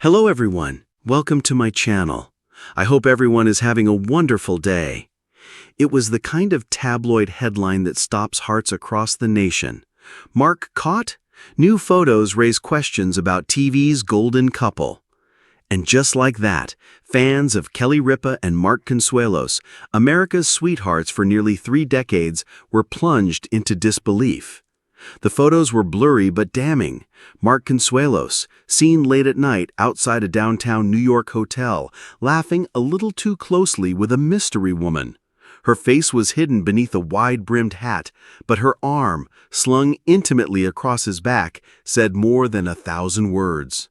Hello everyone, welcome to my channel. I hope everyone is having a wonderful day. It was the kind of tabloid headline that stops hearts across the nation. Mark caught? New photos raise questions about TV's golden couple. And just like that, fans of Kelly Ripa and Mark Consuelos, America's sweethearts for nearly 3 decades, were plunged into disbelief. The photos were blurry but damning. Mark Consuelos, seen late at night outside a downtown New York hotel, laughing a little too closely with a mystery woman. Her face was hidden beneath a wide-brimmed hat, but her arm, slung intimately across his back, said more than 1,000 words.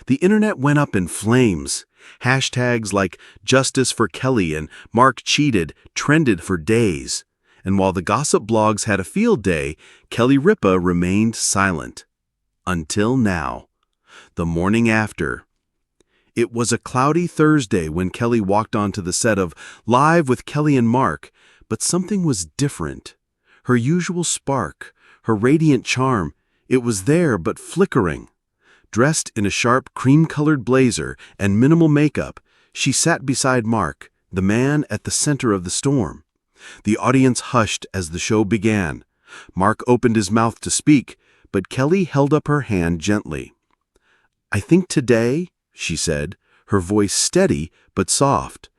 The internet went up in flames. Hashtags like "Justice for Kelly" and "Mark cheated" trended for days. And while the gossip blogs had a field day, Kelly Ripa remained silent. Until now. The morning after. It was a cloudy Thursday when Kelly walked onto the set of Live with Kelly and Mark, but something was different. Her usual spark, her radiant charm, it was there but flickering. Dressed in a sharp cream-colored blazer and minimal makeup, she sat beside Mark, the man at the center of the storm. The audience hushed as the show began. Mark opened his mouth to speak, but Kelly held up her hand gently. "I think today," she said, her voice steady but soft,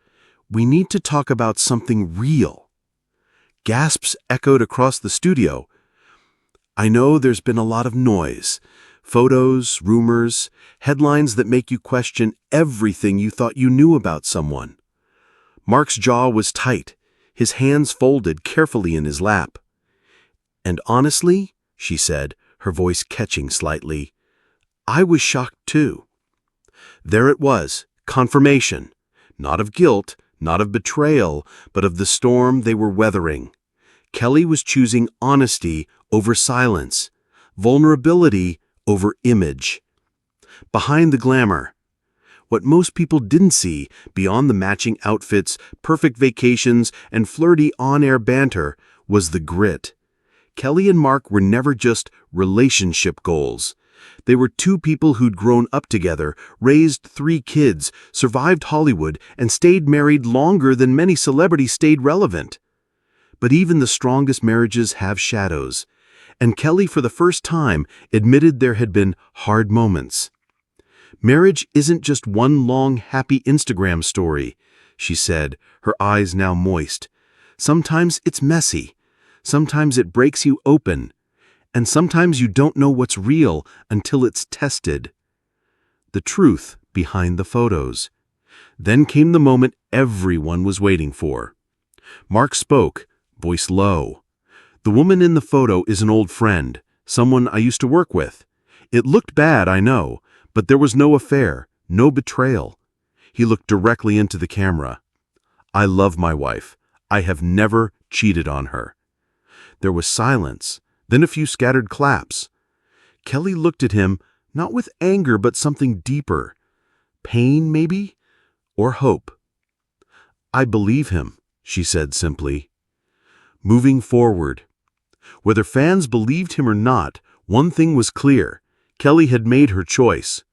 "we need to talk about something real." Gasps echoed across the studio. "I know there's been a lot of noise. Photos, rumors, headlines that make you question everything you thought you knew about someone." Mark's jaw was tight, his hands folded carefully in his lap. "And honestly," she said, her voice catching slightly, "I was shocked too." There it was, confirmation. Not of guilt, not of betrayal, but of the storm they were weathering. Kelly was choosing honesty over silence, vulnerability over image. Behind the glamour, what most people didn't see, beyond the matching outfits, perfect vacations, and flirty on-air banter, was the grit. Kelly and Mark were never just relationship goals. They were two people who'd grown up together, raised 3 kids, survived Hollywood, and stayed married longer than many celebrities stayed relevant. But even the strongest marriages have shadows, and Kelly, for the first time, admitted there had been hard moments. "Marriage isn't just one long, happy Instagram story," she said, her eyes now moist. "Sometimes it's messy. Sometimes it breaks you open. And sometimes you don't know what's real until it's tested." The truth behind the photos. Then came the moment everyone was waiting for. Mark spoke, voice low. "The woman in the photo is an old friend, someone I used to work with. It looked bad, I know, but there was no affair, no betrayal." He looked directly into the camera. "I love my wife. I have never cheated on her." There was silence, then a few scattered claps. Kelly looked at him, not with anger but something deeper. Pain, maybe? Or hope. "I believe him," she said simply. Moving forward. Whether fans believed him or not, one thing was clear. Kelly had made her choice.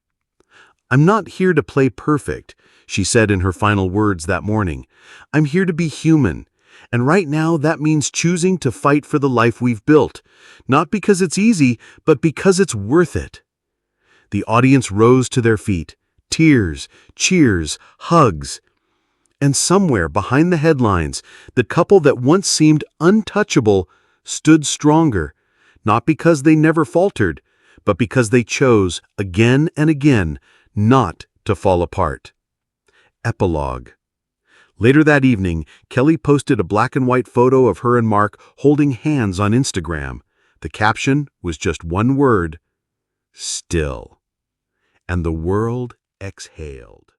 "I'm not here to play perfect," she said in her final words that morning. "I'm here to be human. And right now that means choosing to fight for the life we've built. Not because it's easy, but because it's worth it." The audience rose to their feet. Tears, cheers, hugs. And somewhere behind the headlines, the couple that once seemed untouchable stood stronger, not because they never faltered, but because they chose, again and again, not to fall apart. Epilogue. Later that evening, Kelly posted a black-and-white photo of her and Mark holding hands on Instagram. The caption was just one word: "Still." And the world exhaled.